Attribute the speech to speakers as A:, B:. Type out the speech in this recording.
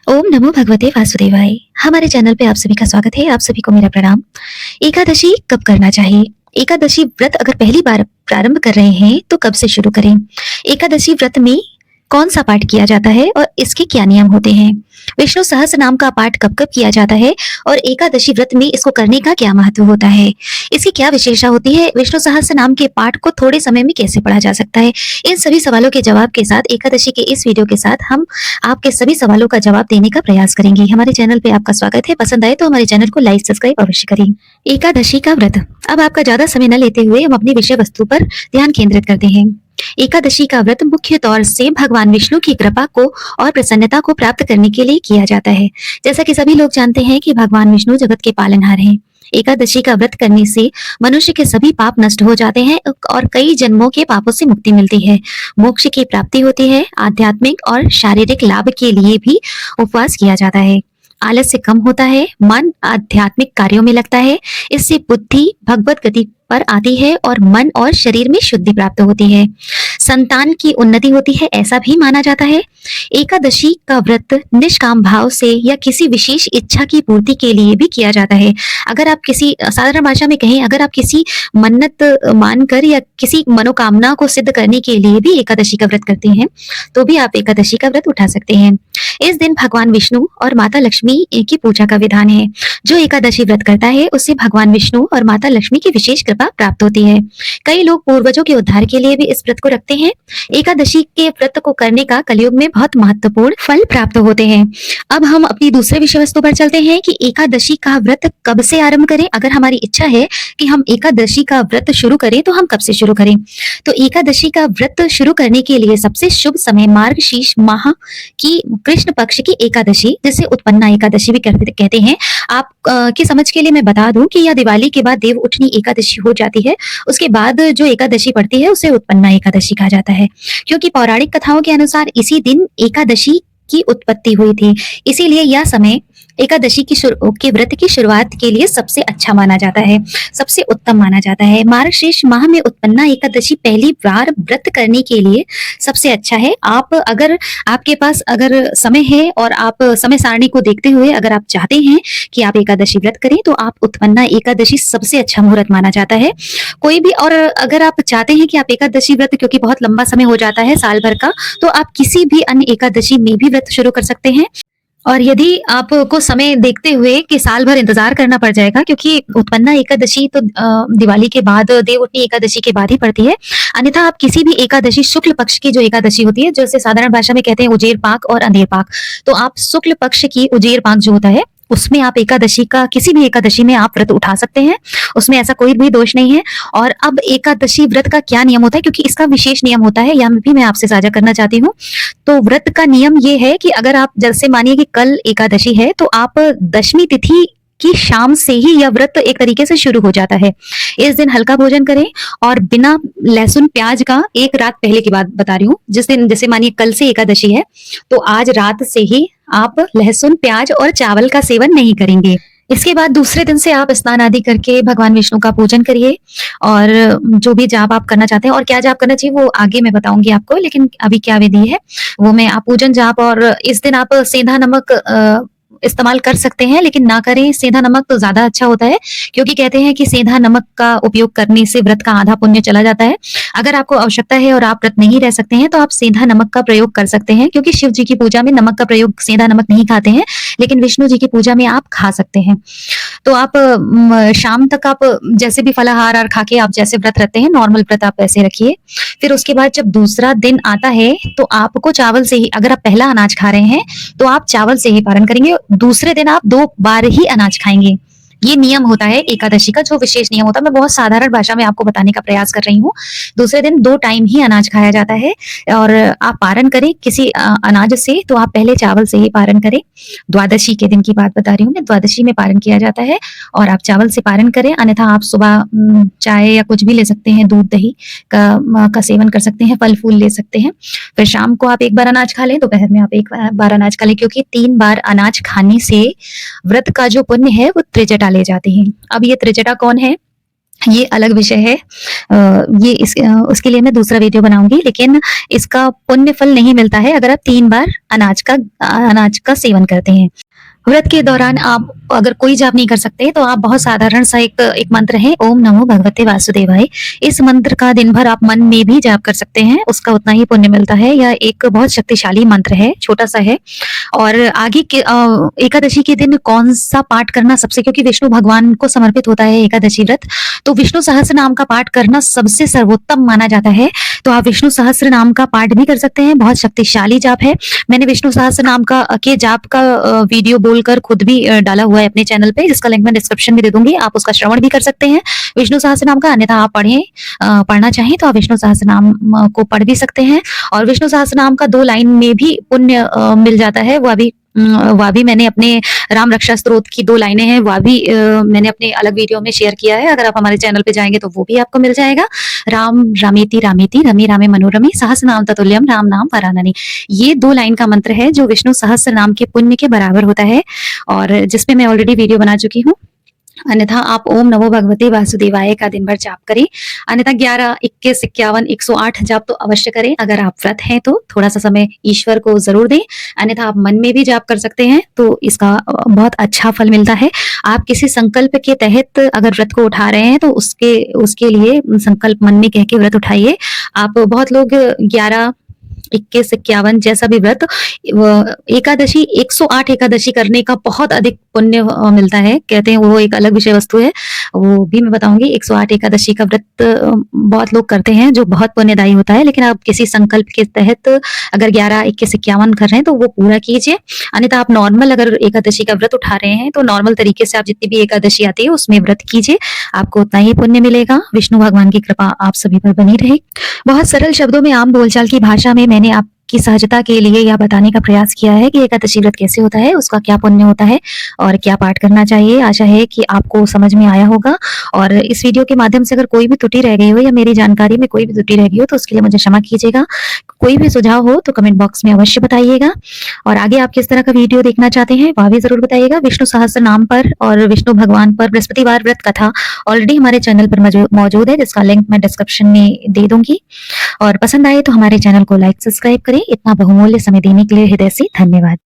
A: ओम नमो भगवते वासुदेवाय। हमारे चैनल पे आप सभी का स्वागत है। आप सभी को मेरा प्रणाम। एकादशी कब करना चाहिए? एकादशी व्रत अगर पहली बार प्रारंभ कर रहे हैं तो कब से शुरू करें? एकादशी व्रत में कौन सा पाठ किया जाता है और इसके क्या नियम होते हैं? विष्णु सहस्त्र नाम का पाठ कब कब किया जाता है और एकादशी व्रत में इसको करने का क्या महत्व होता है? इसकी क्या विशेषता होती है? विष्णु सहस्त्र नाम के पाठ को थोड़े समय में कैसे पढ़ा जा सकता है? इन सभी सवालों के जवाब के साथ एकादशी के इस वीडियो के साथ हम आपके सभी सवालों का जवाब देने का प्रयास करेंगे। हमारे चैनल पे आपका स्वागत है। पसंद आए तो हमारे चैनल को लाइक सब्सक्राइब अवश्य करें। एकादशी का व्रत। अब आपका ज्यादा समय न लेते हुए हम अपनी विषय वस्तु पर ध्यान केंद्रित करते हैं। एकादशी का व्रत मुख्य तौर से भगवान विष्णु की कृपा को और प्रसन्नता को प्राप्त करने के लिए किया जाता है। जैसा कि सभी लोग जानते हैं कि भगवान विष्णु जगत के पालनहार हैं। एकादशी का व्रत करने से मनुष्य के सभी पाप नष्ट हो जाते हैं और कई जन्मों के पापों से मुक्ति मिलती है। मोक्ष की प्राप्ति होती है। आध्यात्मिक और शारीरिक लाभ के लिए भी उपवास किया जाता है। आलस्य कम होता है, मन आध्यात्मिक कार्यों में लगता है। इससे बुद्धि भगवत गति पर आती है और मन और शरीर में शुद्धि प्राप्त होती है। संतान की उन्नति होती है, ऐसा भी माना जाता है। एकादशी का व्रत निष्काम भाव से या किसी विशेष इच्छा की पूर्ति के लिए भी किया जाता है। अगर आप किसी साधारण भाषा में कहें, अगर आप किसी मन्नत मानकर या किसी मनोकामना को सिद्ध करने के लिए भी एकादशी का व्रत करते हैं, तो भी आप एकादशी का व्रत उठा सकते हैं। इस दिन भगवान विष्णु और माता लक्ष्मी की पूजा का विधान है। जो एकादशी व्रत करता है उससे भगवान विष्णु और माता लक्ष्मी की विशेष कृपा प्राप्त होती है। कई लोग पूर्वजों के उद्धार के लिए भी इस व्रत को रखते हैं। एकादशी के व्रत को करने का कलयुग में बहुत महत्वपूर्ण फल प्राप्त होते हैं। अब हम अपनी दूसरे विषय वस्तु पर चलते हैं कि एकादशी का व्रत कब से आरंभ करें। अगर हमारी इच्छा है कि हम एकादशी का व्रत शुरू करें तो हम कब से शुरू करें? तो एकादशी का व्रत शुरू करने के लिए सबसे शुभ समय मार्गशीर्ष माह की कृष्ण पक्ष की एकादशी, जिसे उत्पन्ना एकादशी भी कहते हैं। आप की समझ के लिए मैं बता दूं कि यह दिवाली के बाद देव उठनी एकादशी हो जाती है। उसके बाद जो एकादशी पड़ती है उसे उत्पन्ना एकादशी कहा जाता है, क्योंकि पौराणिक कथाओं के अनुसार इसी दिन एकादशी की उत्पत्ति हुई थी। इसीलिए यह समय एकादशी के व्रत की शुरुआत के लिए सबसे अच्छा माना जाता है, सबसे उत्तम माना जाता है। मार्गशीर्ष माह में उत्पन्ना एकादशी पहली बार व्रत करने के लिए सबसे अच्छा है। आप अगर आपके पास अगर समय है और आप समय सारणी को देखते हुए अगर आप चाहते हैं कि आप एकादशी व्रत करें तो आप उत्पन्ना एकादशी सबसे अच्छा मुहूर्त माना जाता है। कोई भी, और अगर आप चाहते हैं कि आप एकादशी व्रत, क्योंकि बहुत लंबा समय हो जाता है साल भर का, तो आप किसी भी अन्य एकादशी में भी व्रत शुरू कर सकते हैं। और यदि आपको समय देखते हुए कि साल भर इंतजार करना पड़ जाएगा, क्योंकि उत्पन्ना एकादशी तो दिवाली के बाद, देवउठनी एकादशी के बाद ही पड़ती है। अन्यथा आप किसी भी एकादशी, शुक्ल पक्ष की जो एकादशी होती है, जैसे साधारण भाषा में कहते हैं उजेर पाक और अंधेर पाक, तो आप शुक्ल पक्ष की उजेर पाक जो होता है उसमें आप एकादशी का, किसी भी एकादशी में आप व्रत उठा सकते हैं। उसमें ऐसा कोई भी दोष नहीं है। और अब एकादशी व्रत का क्या नियम होता है, क्योंकि इसका विशेष नियम होता है, यह भी मैं आपसे साझा करना चाहती हूँ। तो व्रत का नियम ये है कि अगर आप, जैसे मानिए कि कल एकादशी है, तो आप दशमी तिथि की शाम से ही यह व्रत एक तरीके से शुरू हो जाता है। इस दिन हल्का भोजन करें और बिना लहसुन प्याज का, एक रात पहले की बात बता रही हूँ, जिस दिन, जैसे मानिए कल से एकादशी है, तो आज रात से ही आप लहसुन प्याज और चावल का सेवन नहीं करेंगे। इसके बाद दूसरे दिन से आप स्नान आदि करके भगवान विष्णु का पूजन करिए और जो भी जाप आप करना चाहते हैं, और क्या जाप करना चाहिए वो आगे मैं बताऊंगी आपको, लेकिन अभी क्या विधि है वो मैं, आप पूजन जाप, और इस दिन आप सेंधा नमक इस्तेमाल कर सकते हैं, लेकिन ना करें। सेंधा नमक तो ज्यादा अच्छा होता है, क्योंकि कहते हैं कि सेंधा नमक का उपयोग करने से व्रत का आधा पुण्य चला जाता है। अगर आपको आवश्यकता है और आप व्रत नहीं रह सकते हैं तो आप सेंधा नमक का प्रयोग कर सकते हैं, क्योंकि शिव जी की पूजा में नमक का प्रयोग, सेंधा नमक नहीं खाते हैं, लेकिन विष्णु जी की पूजा में आप खा सकते हैं। तो आप शाम तक आप जैसे भी फलाहार और खा के आप जैसे व्रत रखते हैं, नॉर्मल व्रत आप ऐसे रखिए। फिर उसके बाद जब दूसरा दिन आता है तो आपको चावल से ही, अगर आप पहला अनाज खा रहे हैं तो आप चावल से ही पारण करेंगे। दूसरे दिन आप 2 बार ही अनाज खाएंगे। ये नियम होता है एकादशी का, जो विशेष नियम होता है। मैं बहुत साधारण भाषा में आपको बताने का प्रयास कर रही हूँ। दूसरे दिन 2 टाइम ही अनाज खाया जाता है और आप पारण करें किसी अनाज से, तो आप पहले चावल से ही पारण करें। द्वादशी के दिन की बात बता रही हूँ मैं, द्वादशी में पारण किया जाता है और आप चावल से पारण करें। अन्यथा आप सुबह चाय या कुछ भी ले सकते हैं, दूध दही का सेवन कर सकते हैं, फल फूल ले सकते हैं। फिर शाम को आप एक बार अनाज खा लें, दोपहर में आप एक बार अनाज खा लें, क्योंकि 3 बार अनाज खाने से व्रत का जो पुण्य है वो त्रिजटा ले जाते हैं। अब ये त्रिजटा कौन है? ये अलग विषय है। उसके लिए मैं दूसरा वीडियो बनाऊँगी, लेकिन इसका पुण्य फल नहीं मिलता है अगर आप 3 बार अनाज का सेवन करते हैं। व्रत के दौरान आप अगर कोई जाप नहीं कर सकते तो आप बहुत साधारण सा एक मंत्र है, ओम नमो भगवते वासुदेवाय। इस मंत्र का दिन भर आप मन में भी जाप कर सकते हैं, उसका उतना ही पुण्य मिलता है। यह एक बहुत शक्तिशाली मंत्र है, छोटा सा है। और आगे के एकादशी के दिन कौन सा पाठ करना सबसे, क्योंकि विष्णु भगवान को समर्पित होता है एकादशी व्रत, तो विष्णु सहस्त्र नाम का पाठ करना सबसे सर्वोत्तम माना जाता है। तो आप विष्णु सहस्त्र नाम का पाठ भी कर सकते हैं, बहुत शक्तिशाली जाप है। मैंने विष्णु सहस्त्र नाम के जाप का वीडियो बोलकर खुद भी डाला हुआ है अपने चैनल पे, जिसका लिंक मैं डिस्क्रिप्शन में दे दूंगी, आप उसका श्रवण भी कर सकते हैं विष्णु सहस्त्र नाम का। अन्यथा आप पढ़ना चाहें तो आप विष्णु सहस्त्र नाम को पढ़ भी सकते हैं। और विष्णु सहस्त्र नाम का 2 लाइन में भी पुण्य मिल जाता है। वह भी मैंने अपने राम रक्षा स्तोत्र की 2 लाइनें हैं, वह भी मैंने अपने अलग वीडियो में शेयर किया है। अगर आप हमारे चैनल पे जाएंगे तो वो भी आपको मिल जाएगा। राम रामेति रामेति रमे रामे मनोरमे सहस्र नाम ततुल्यम राम नाम वरानने। ये 2 लाइन का मंत्र है जो विष्णु सहस्त्र नाम के पुण्य के बराबर होता है, और जिसपे मैं ऑलरेडी वीडियो बना चुकी हूँ। अन्यथा आप ओम नमो भगवते वासुदेवाय का दिन भर जाप करें। अन्यथा 11, 21, 51, 108 जाप तो अवश्य करें। अगर आप व्रत हैं तो थोड़ा सा समय ईश्वर को जरूर दें। अन्यथा आप मन में भी जाप कर सकते हैं, तो इसका बहुत अच्छा फल मिलता है। आप किसी संकल्प के तहत अगर व्रत को उठा रहे हैं तो उसके लिए संकल्प मन में कह के व्रत उठाइए। आप बहुत लोग 11, 21, 51 जैसा भी व्रत, एकादशी 108 एकादशी करने का बहुत अधिक पुण्य मिलता है, कहते हैं। वो एक अलग विषय वस्तु है, वो भी मैं बताऊंगी। 108 एकादशी का व्रत बहुत लोग करते हैं जो बहुत पुण्यदायी होता है। लेकिन आप किसी संकल्प के तहत अगर 11, 21, 51 कर रहे हैं तो वो पूरा कीजिए। अन्यथा आप नॉर्मल अगर एकादशी का व्रत उठा रहे हैं तो नॉर्मल तरीके से आप जितनी भी एकादशी आती है उसमें व्रत कीजिए, आपको उतना ही पुण्य मिलेगा। विष्णु भगवान की कृपा आप सभी पर बनी रहे। बहुत सरल शब्दों में, आम बोलचाल की भाषा में मैंने आपकी सहजता के लिए यह बताने का प्रयास किया है कि एकादशी व्रत कैसे होता है, उसका क्या पुण्य होता है और क्या पाठ करना चाहिए। आशा है कि आपको समझ में आया होगा। और इस वीडियो के माध्यम से अगर कोई भी त्रुटि रह गई हो या मेरी जानकारी में कोई भी त्रुटि रह गई हो तो उसके लिए मुझे क्षमा कीजिएगा। कोई भी सुझाव हो तो कमेंट बॉक्स में अवश्य बताइएगा। और आगे आप किस तरह का वीडियो देखना चाहते हैं वह भी जरूर बताइएगा। विष्णु सहस्त्र नाम पर और विष्णु भगवान पर बृहस्पतिवार व्रत कथा ऑलरेडी हमारे चैनल पर मौजूद है, जिसका लिंक मैं डिस्क्रिप्शन में दे दूंगी। और पसंद आए तो हमारे चैनल को लाइक, सब्सक्राइब करें। इतना बहुमूल्य समय देने के लिए हृदय से धन्यवाद।